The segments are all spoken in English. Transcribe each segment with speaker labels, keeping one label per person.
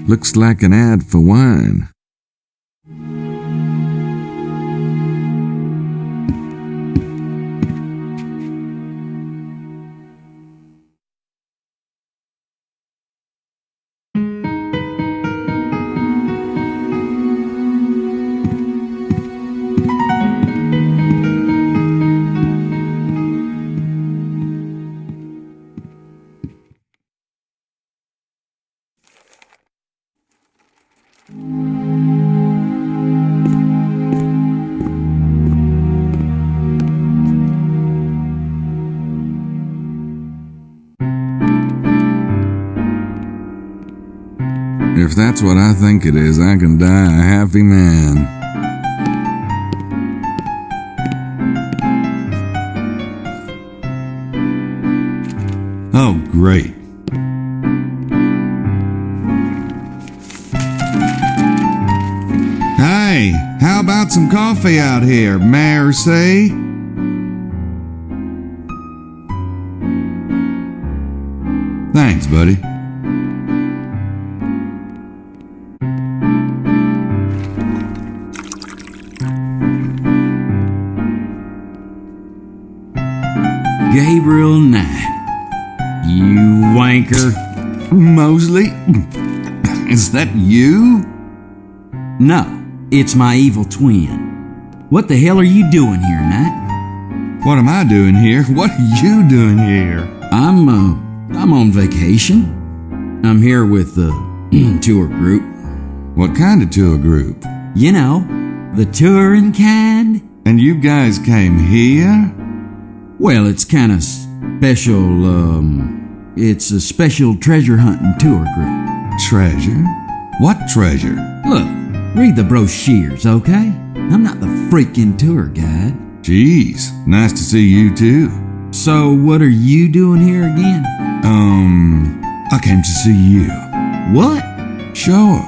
Speaker 1: Looks like an ad for wine. If that's what I think it is, I can die a happy man. Oh, great. Hey, how about some coffee out here, Mercy? Thanks, buddy. Gabriel Knight. You wanker. Mosely? Is that you?
Speaker 2: No, it's my evil twin. What the hell are you doing here, Knight?
Speaker 1: What am I doing here? What are you doing here?
Speaker 2: I'm on vacation. I'm here with the tour group.
Speaker 1: What kind of tour group?
Speaker 2: You know, the touring kind.
Speaker 1: And you guys came here?
Speaker 2: Well, it's kind of special, it's a special treasure hunting tour group.
Speaker 1: Treasure? What treasure?
Speaker 2: Look, read the brochures, okay? I'm not the freaking tour guide.
Speaker 1: Jeez, nice to see you too.
Speaker 2: So what are you doing here again?
Speaker 1: I came to see you.
Speaker 2: What?
Speaker 1: Sure.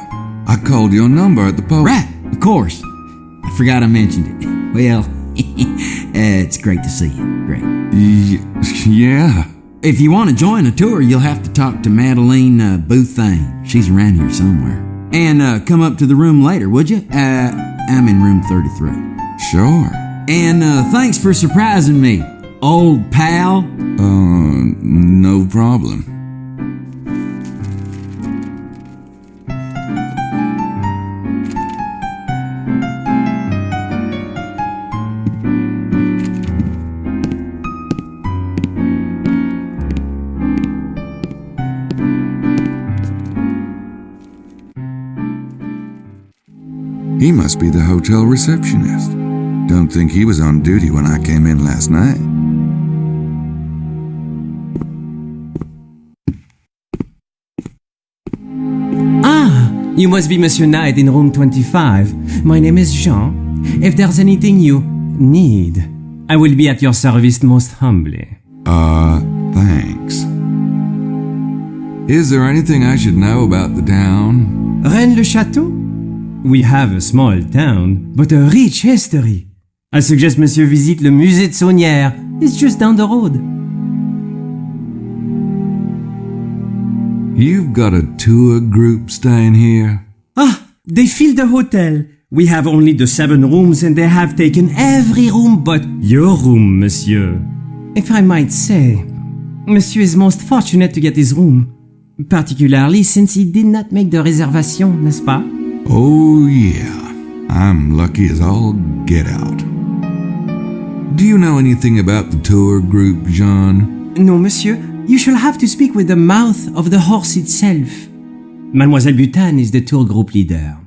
Speaker 1: I called your number at the post.
Speaker 2: Right, of course. I forgot I mentioned it. Well, it's great to see you. Great.
Speaker 1: Yeah.
Speaker 2: If you want to join a tour, you'll have to talk to Madeline Boothane. She's around here somewhere. And come up to the room later, would you? I'm in room 33.
Speaker 1: Sure.
Speaker 2: And thanks for surprising me, old pal.
Speaker 1: No problem. He must be the hotel receptionist. Don't think he was on duty when I came in last night.
Speaker 3: Ah, you must be Monsieur Knight in room 25. My name is Jean. If there's anything you need, I will be at your service most humbly.
Speaker 1: Thanks. Is there anything I should know about the town?
Speaker 3: Rennes-le-Château? We have a small town, but a rich history. I suggest Monsieur visit le musée de Saunière. It's just down the road.
Speaker 1: You've got a tour group staying here?
Speaker 3: Ah, they filled the hotel. We have only the 7 rooms and they have taken every room but your room, Monsieur. If I might say, Monsieur is most fortunate to get his room. Particularly since he did not make the reservation, n'est-ce pas?
Speaker 1: Oh, yeah. I'm lucky as all get out. Do you know anything about the tour group, Jean?
Speaker 3: No, monsieur. You shall have to speak with the mouth of the horse itself. Mademoiselle Butane is the tour group leader.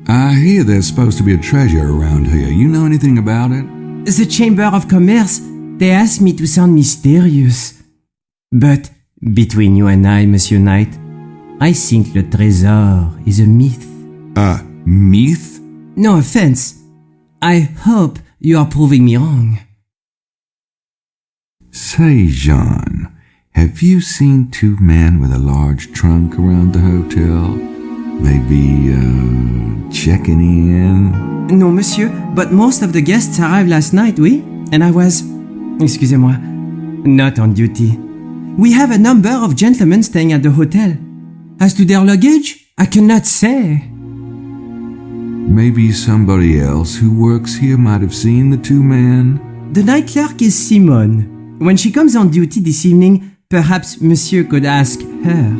Speaker 1: I hear there's supposed to be a treasure around here. You know anything about it?
Speaker 3: The Chamber of Commerce, they asked me to sound mysterious. But between you and I, Monsieur Knight, I think le trésor is a myth.
Speaker 1: A myth?
Speaker 3: No offense. I hope you are proving me wrong.
Speaker 1: Say, Jean, have you seen 2 men with a large trunk around the hotel? Maybe, checking in?
Speaker 3: No, monsieur, but most of the guests arrived last night, oui? And I was, excusez-moi, not on duty. We have a number of gentlemen staying at the hotel. As to their luggage, I cannot say.
Speaker 1: Maybe somebody else who works here might have seen the two men.
Speaker 3: The night clerk is Simone. When she comes on duty this evening, perhaps Monsieur could ask her.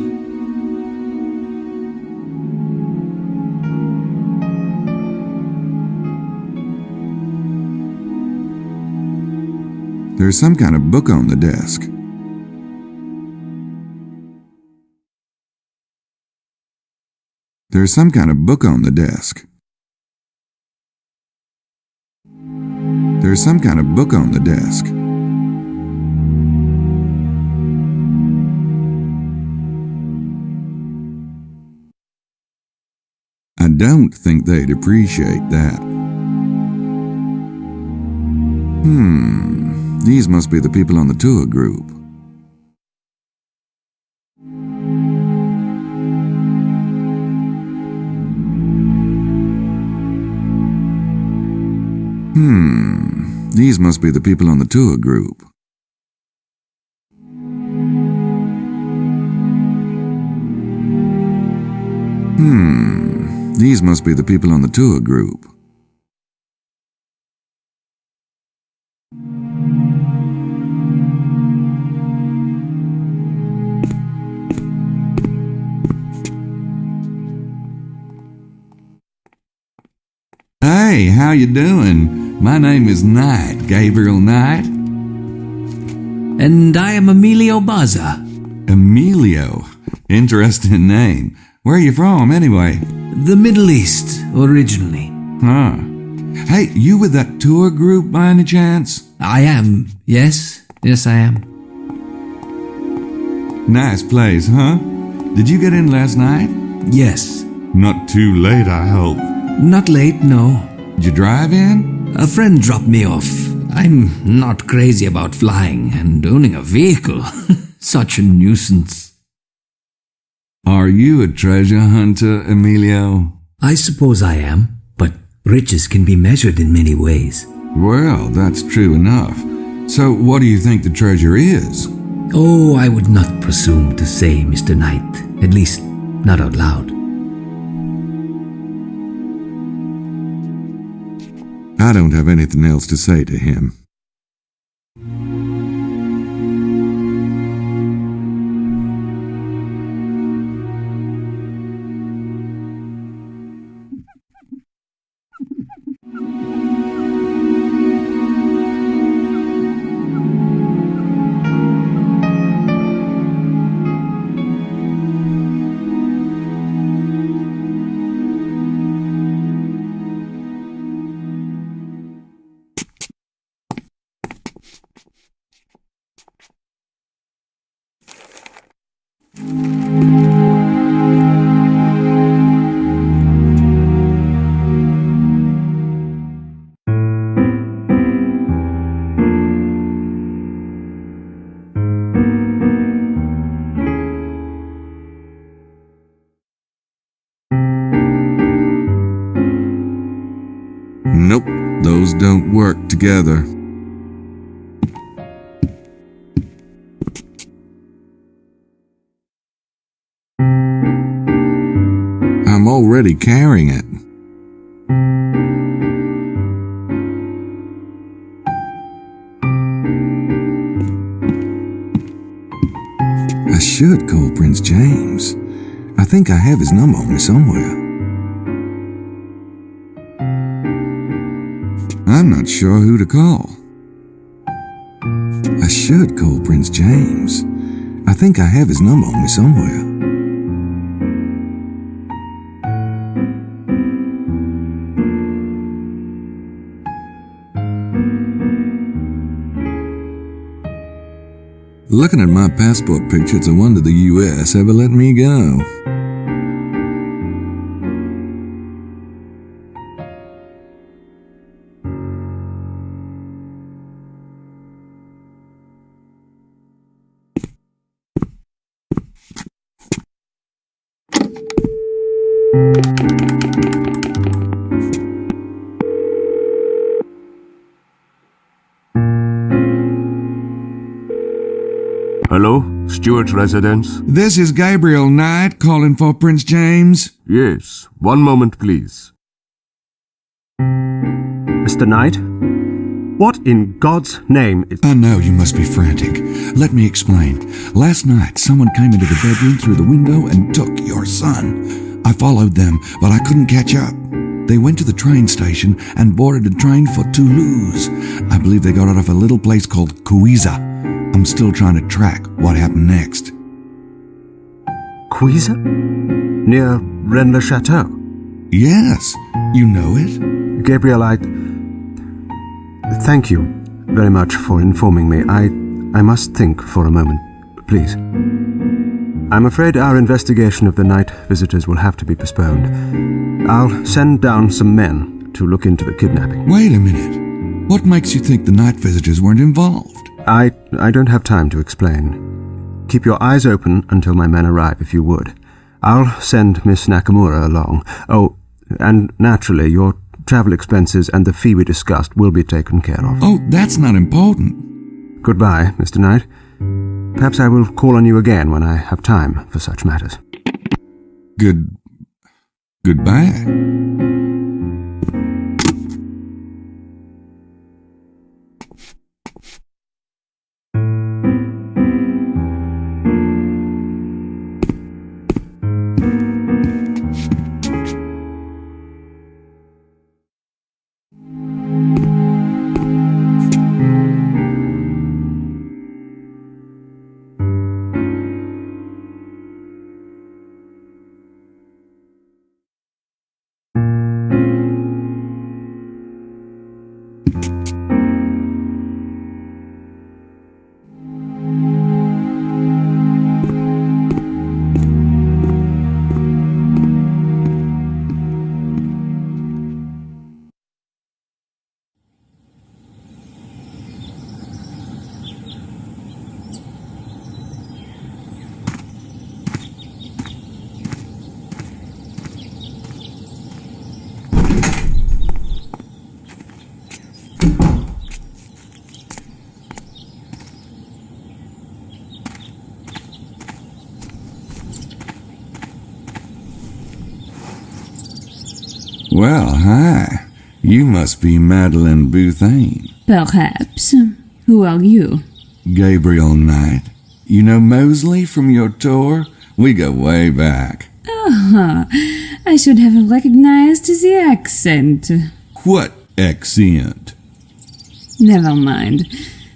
Speaker 1: There's some kind of book on the desk. There's some kind of book on the desk. There's some kind of book on the desk. I don't think they'd appreciate that. These must be the people on the tour group. These must be the people on the tour group. These must be the people on the tour group. Hey, how you doing? My name is Knight, Gabriel Knight.
Speaker 4: And I am Emilio Baza.
Speaker 1: Emilio? Interesting name. Where are you from, anyway?
Speaker 4: The Middle East, originally.
Speaker 1: Huh. Hey, you with that tour group by any chance?
Speaker 4: I am, yes. Yes, I am.
Speaker 1: Nice place, huh? Did you get in last night?
Speaker 4: Yes.
Speaker 1: Not too late, I hope.
Speaker 4: Not late, no.
Speaker 1: Did you drive in?
Speaker 4: A friend dropped me off. I'm not crazy about flying and owning a vehicle. Such a nuisance.
Speaker 1: Are you a treasure hunter, Emilio?
Speaker 4: I suppose I am, but riches can be measured in many ways.
Speaker 1: Well, that's true enough. So what do you think the treasure is?
Speaker 4: Oh, I would not presume to say, Mr. Knight. At least, not out loud.
Speaker 1: I don't have anything else to say to him. Nope, those don't work together. I'm already carrying it. I should call Prince James. I think I have his number on me somewhere. I'm not sure who to call. I should call Prince James. I think I have his number on me somewhere. Looking at my passport picture, it's a wonder the U.S. ever let me go.
Speaker 5: Hello, Stuart's residence?
Speaker 1: This is Gabriel Knight calling for Prince James.
Speaker 5: Yes. One moment, please.
Speaker 6: Mr. Knight? What in God's name is...
Speaker 1: I know you must be frantic. Let me explain. Last night, someone came into the bedroom through the window and took your son. I followed them, but I couldn't catch up. They went to the train station and boarded a train for Toulouse. I believe they got out of a little place called Cuiza. I'm still trying to track what happened next.
Speaker 6: Cuiza? Near Rennes-le-Château?
Speaker 1: Yes, you know it.
Speaker 6: Gabriel, thank you very much for informing me. I must think for a moment, please. I'm afraid our investigation of the night visitors will have to be postponed. I'll send down some men to look into the kidnapping.
Speaker 1: Wait a minute. What makes you think the night visitors weren't involved?
Speaker 6: I don't have time to explain. Keep your eyes open until my men arrive, if you would. I'll send Miss Nakimura along. Oh, and naturally, your travel expenses and the fee we discussed will be taken care of.
Speaker 1: Oh, that's not important.
Speaker 6: Goodbye, Mr. Knight. Perhaps I will call on you again when I have time for such matters.
Speaker 1: Goodbye. Well, hi. You must be Madeleine Bouthane.
Speaker 7: Perhaps. Who are you?
Speaker 1: Gabriel Knight. You know Mosely from your tour? We go way back.
Speaker 7: Ah, I should have recognized the accent.
Speaker 1: What accent?
Speaker 7: Never mind.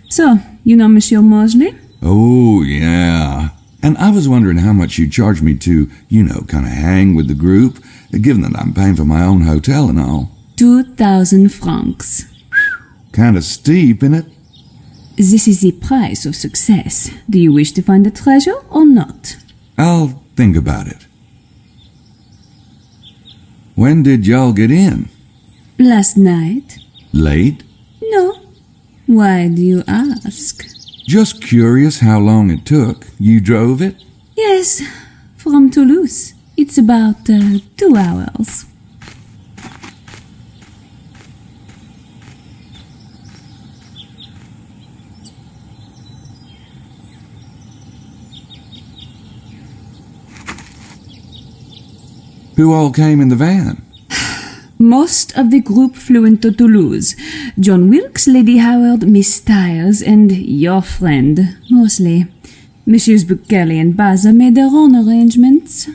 Speaker 7: So, you know Monsieur Mosely?
Speaker 1: Oh, yeah. And I was wondering how much you'd charge me to, kind of hang with the group, given that I'm paying for my own hotel and all.
Speaker 7: 2,000 francs.
Speaker 1: Kind of steep, innit?
Speaker 7: This is the price of success. Do you wish to find the treasure or not?
Speaker 1: I'll think about it. When did y'all get in?
Speaker 7: Last night?
Speaker 1: Late?
Speaker 7: No. Why do you ask?
Speaker 1: Just curious how long it took. You drove it?
Speaker 7: Yes, from Toulouse. It's about 2 hours.
Speaker 1: Who all came in the van?
Speaker 7: Most of the group flew into Toulouse. John Wilkes, Lady Howard, Miss Stiles, and your friend, Mosely. Messieurs Kelly and Baza made their own arrangements.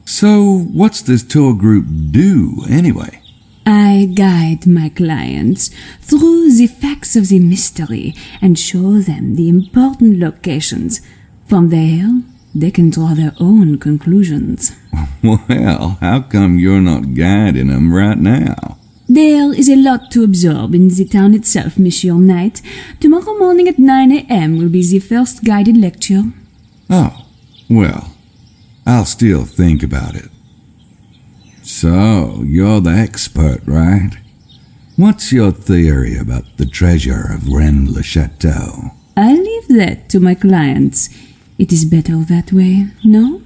Speaker 1: So, what's this tour group do, anyway?
Speaker 7: I guide my clients through the facts of the mystery and show them the important locations. From there, they can draw their own conclusions.
Speaker 1: Well, how come you're not guiding them right now?
Speaker 7: There is a lot to absorb in the town itself, Monsieur Knight. Tomorrow morning at 9 a.m. will be the first guided lecture.
Speaker 1: Oh, well, I'll still think about it. So, you're the expert, right? What's your theory about the treasure of Rennes-le-Château?
Speaker 7: I leave that to my clients. It is better that way, no?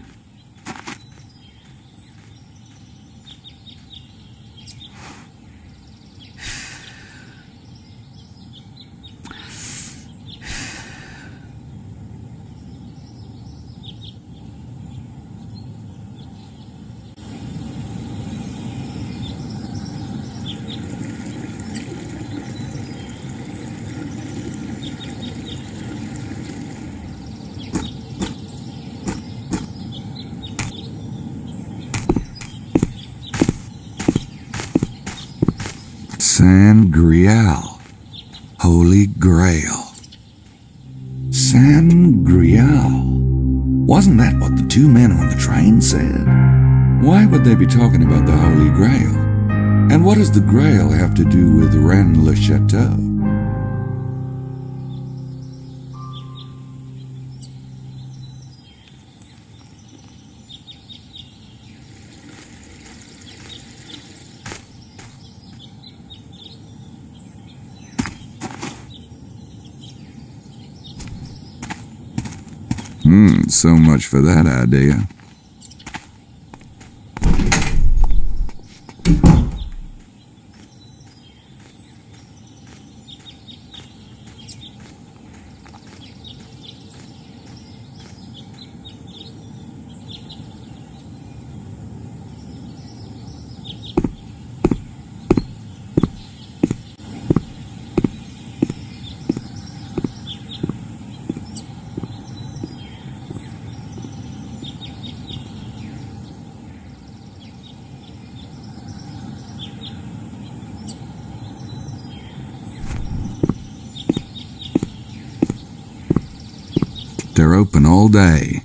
Speaker 1: San Grial. Holy Grail. San Grial. Wasn't that what the two men on the train said? Why would they be talking about the Holy Grail? And what does the Grail have to do with Rennes-le-Château? So much for that idea. They're open all day.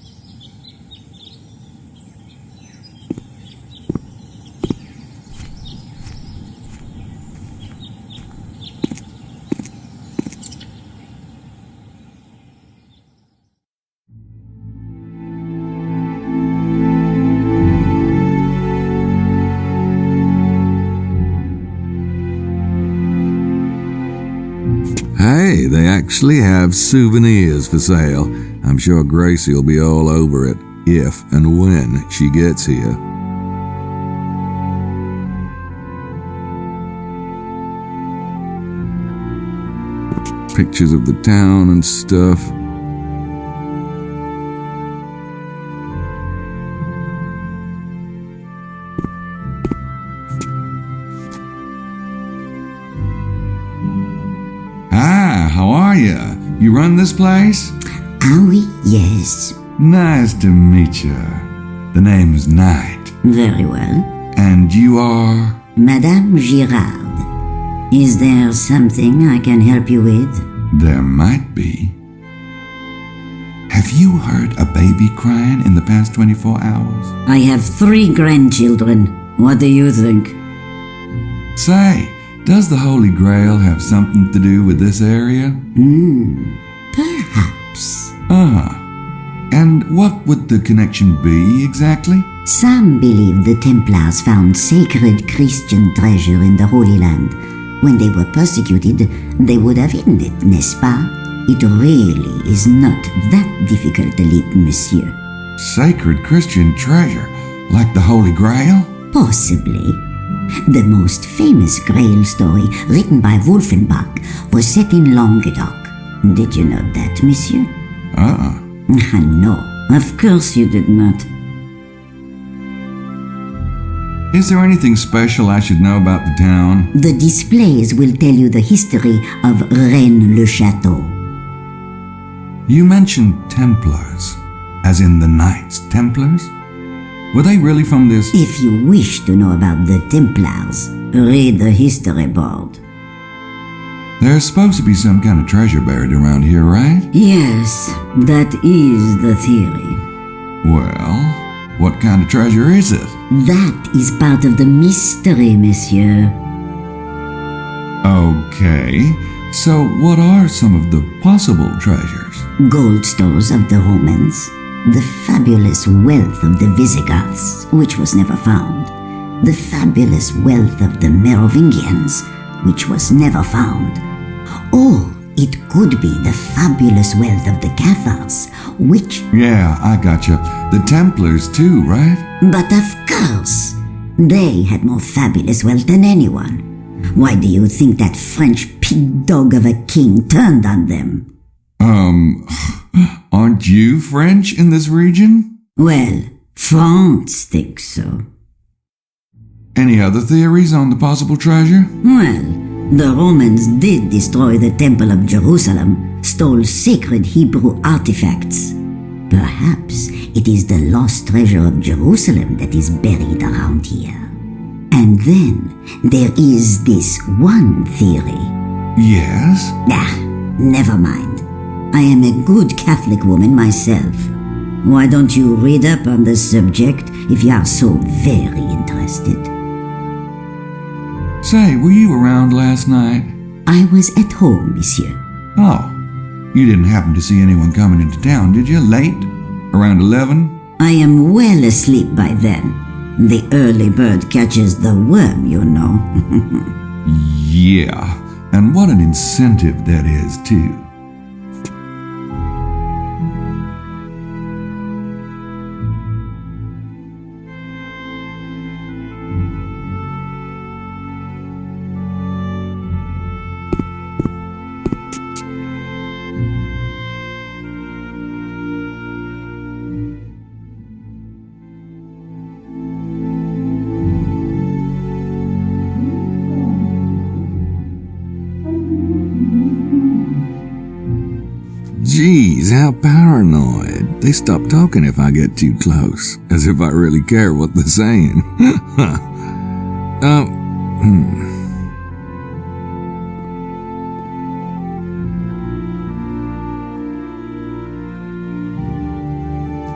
Speaker 1: Hey, they actually have souvenirs for sale. I'm sure Gracie will be all over it if and when she gets here. Pictures of the town and stuff. Hi, how are ya? You run this place?
Speaker 8: Ah oui, yes.
Speaker 1: Nice to meet you. The name's Knight.
Speaker 8: Very well.
Speaker 1: And you are?
Speaker 8: Madame Girard. Is there something I can help you with?
Speaker 1: There might be. Have you heard a baby crying in the past 24 hours?
Speaker 8: I have 3 grandchildren. What do you think?
Speaker 1: Say, does the Holy Grail have something to do with this area?
Speaker 8: Perhaps.
Speaker 1: And what would the connection be exactly?
Speaker 8: Some believe the Templars found sacred Christian treasure in the Holy Land. When they were persecuted, they would have hidden it, n'est-ce pas? It really is not that difficult to leap, monsieur.
Speaker 1: Sacred Christian treasure, like the Holy Grail?
Speaker 8: Possibly. The most famous Grail story, written by Wolfenbach, was set in Languedoc. Did you know that, monsieur? No, of course you did not.
Speaker 1: Is there anything special I should know about the town?
Speaker 8: The displays will tell you the history of Rennes-le-Château.
Speaker 1: You mentioned Templars, as in the Knights Templars? Were they really from this?
Speaker 8: If you wish to know about the Templars, read the history board.
Speaker 1: There's supposed to be some kind of treasure buried around here, right?
Speaker 8: Yes, that is the theory.
Speaker 1: Well, what kind of treasure is it?
Speaker 8: That is part of the mystery, monsieur.
Speaker 1: Okay, so what are some of the possible treasures?
Speaker 8: Gold stores of the Romans, the fabulous wealth of the Visigoths, which was never found, the fabulous wealth of the Merovingians, which was never found. Or it could be the fabulous wealth of the Cathars, which...
Speaker 1: Yeah, I gotcha. The Templars too, right?
Speaker 8: But of course, they had more fabulous wealth than anyone. Why do you think that French pig dog of a king turned on them?
Speaker 1: Aren't you French in this region?
Speaker 8: Well, France thinks so.
Speaker 1: Any other theories on the possible treasure?
Speaker 8: Well, the Romans did destroy the Temple of Jerusalem, stole sacred Hebrew artifacts. Perhaps it is the lost treasure of Jerusalem that is buried around here. And then there is this one theory.
Speaker 1: Yes?
Speaker 8: Never mind. I am a good Catholic woman myself. Why don't you read up on the subject if you are so very interested?
Speaker 1: Say, were you around last night?
Speaker 8: I was at home, monsieur.
Speaker 1: Oh, you didn't happen to see anyone coming into town, did you? Late? Around 11?
Speaker 8: I am well asleep by then. The early bird catches the worm, you know.
Speaker 1: Yeah, and what an incentive that is, too. Geez, how paranoid. They stop talking if I get too close, as if I really care what they're saying.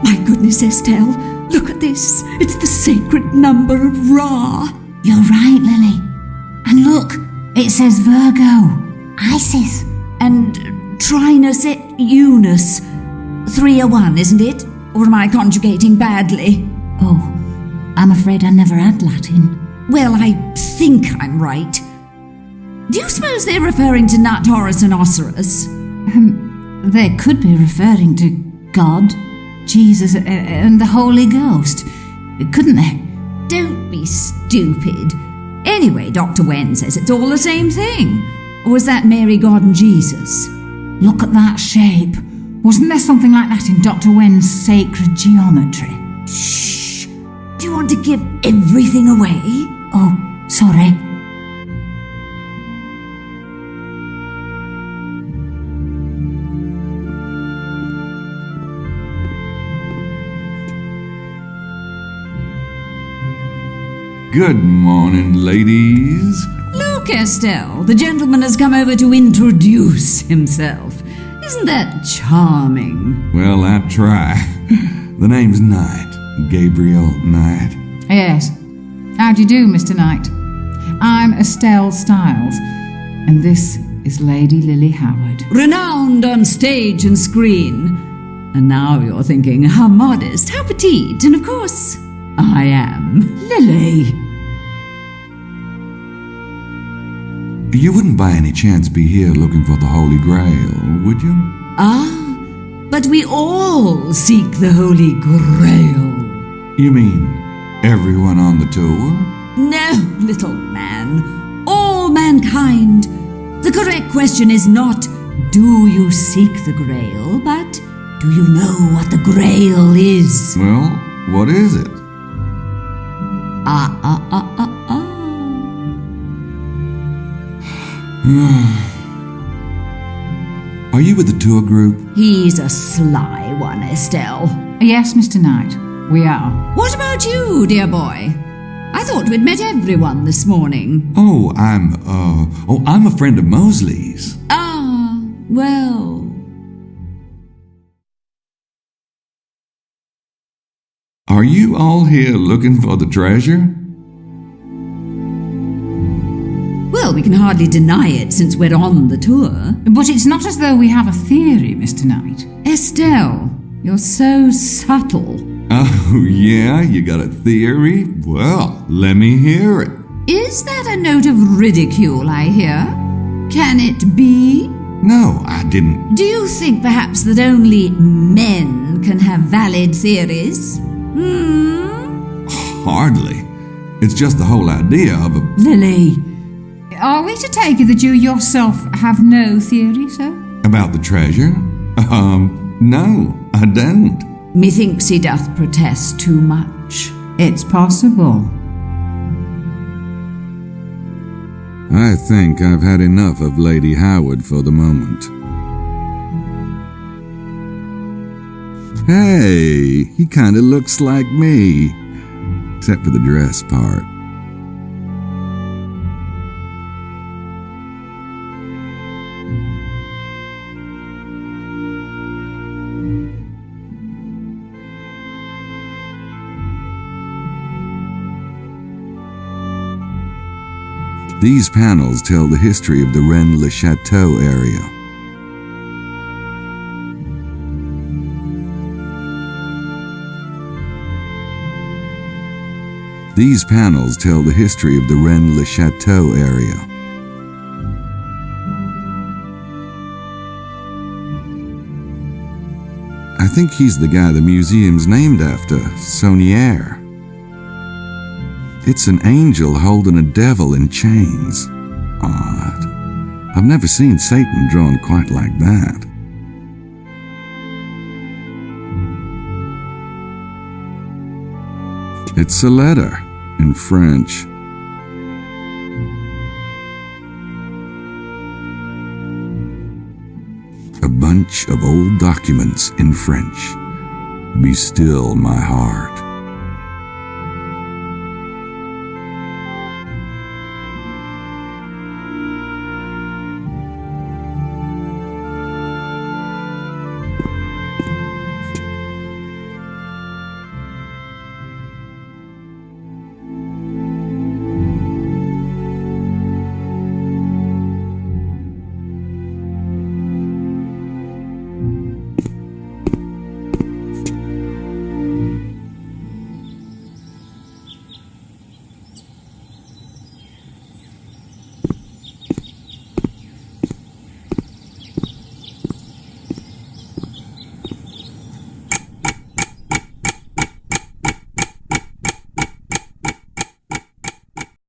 Speaker 7: My goodness, Estelle, look at this. It's the sacred number of Ra.
Speaker 9: You're right, Lily. And look, it says Virgo, Isis,
Speaker 7: And Trinus et Unus. 301, isn't it? Or am I conjugating badly?
Speaker 9: Oh, I'm afraid I never had Latin.
Speaker 7: Well, I think I'm right. Do you suppose they're referring to Nut, Horus, and Osiris?
Speaker 9: They could be referring to God, Jesus, and the Holy Ghost, couldn't they?
Speaker 7: Don't be stupid. Anyway, Dr. Wen says it's all the same thing. Or was that Mary, God, and Jesus?
Speaker 9: Look at that shape. Wasn't there something like that in Dr. Wen's sacred geometry?
Speaker 7: Shh! Do you want to give everything away?
Speaker 9: Oh, sorry.
Speaker 1: Good morning, ladies.
Speaker 7: Look, Estelle, the gentleman has come over to introduce himself. Isn't that charming?
Speaker 1: Well, I try. The name's Knight. Gabriel Knight.
Speaker 9: Yes. How do you do, Mr. Knight? I'm Estelle Styles, and this is Lady Lily Howard.
Speaker 7: Renowned on stage and screen. And now you're thinking, how modest, how petite, and of course, I am Lily.
Speaker 1: You wouldn't by any chance be here looking for the Holy Grail, would you?
Speaker 7: Ah, but we all seek the Holy Grail.
Speaker 1: You mean everyone on the tour?
Speaker 7: No, little man. All mankind. The correct question is not, do you seek the Grail, but do you know what the Grail is?
Speaker 1: Well, what is it? Are you with the tour group?
Speaker 7: He's a sly one, Estelle.
Speaker 9: Yes, Mr. Knight, we are.
Speaker 7: What about you, dear boy? I thought we'd met everyone this morning.
Speaker 1: Oh, I'm a friend of Mosely's.
Speaker 7: Ah, well.
Speaker 1: Are you all here looking for the treasure?
Speaker 7: Well, we can hardly deny it since we're on the tour.
Speaker 9: But it's not as though we have a theory, Mr. Knight.
Speaker 7: Estelle, you're so subtle.
Speaker 1: Oh, yeah? You got a theory? Well, let me hear it.
Speaker 7: Is that a note of ridicule I hear? Can it be?
Speaker 1: No, I didn't.
Speaker 7: Do you think perhaps that only men can have valid theories?
Speaker 1: Hardly. It's just the whole idea of a...
Speaker 7: Lily.
Speaker 9: Are we to take it that you yourself have no theory, sir?
Speaker 1: About the treasure? No, I don't.
Speaker 7: Methinks he doth protest too much.
Speaker 9: It's possible.
Speaker 1: I think I've had enough of Lady Howard for the moment. Hey, he kinda looks like me. Except for the dress part. These panels tell the history of the Rennes-le-Château area. These panels tell the history of the Rennes-le-Château area. I think he's the guy the museum's named after, Saunière. It's an angel holding a devil in chains. Odd. I've never seen Satan drawn quite like that. It's a letter in French. A bunch of old documents in French. Be still, my heart.